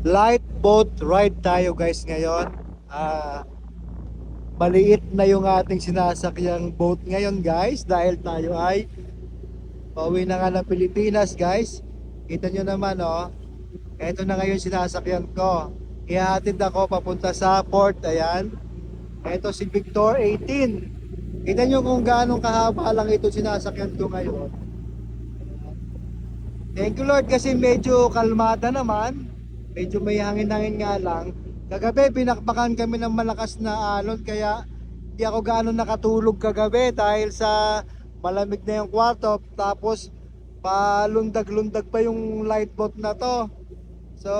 Light boat ride tayo guys ngayon. Maliit na yung ating sinasakyang boat ngayon guys dahil tayo ay pauwi na nga ng Pilipinas guys. Kita nyo naman oh. Ito na ngayon sinasakyan ko. Ihahatid ako papunta sa port. Ayan. Ito si Victor 18. Kita nyo kung gaano kahaba lang ito sinasakyan ko ngayon. Thank you Lord kasi medyo kalmada naman. Medyo may hangin-hangin nga lang. Kagabi pinakpakan kami ng malakas na alon kaya di ako gaano nakatulog kagabi dahil sa malamig na yung kwarto. Tapos palundag-lundag pa yung light boat na to. So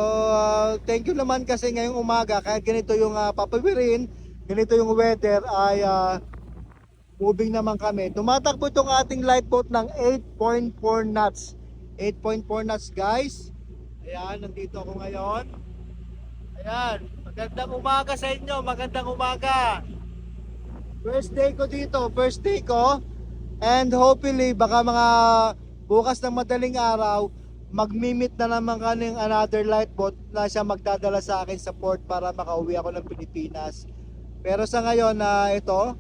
thank you naman kasi ngayong umaga kahit ganito yung papawirin, ganito yung weather ay moving naman kami. Tumatakbo itong ating light boat ng 8.4 knots. 8.4 knots guys. Ayan, nandito ako ngayon. Ayan, magandang umaga sa inyo, magandang umaga. First day ko dito, first day ko. And hopefully, baka mga bukas ng madaling araw, magmimit na naman kaning another light boat na siya magdadala sa akin sa port para makauwi ako ng Pilipinas. Pero sa ngayon na ito,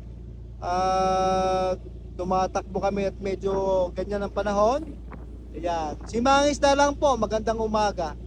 tumatakbo kami at medyo ganyan ang panahon. Ayan. Si Mangis na lang po, magandang umaga.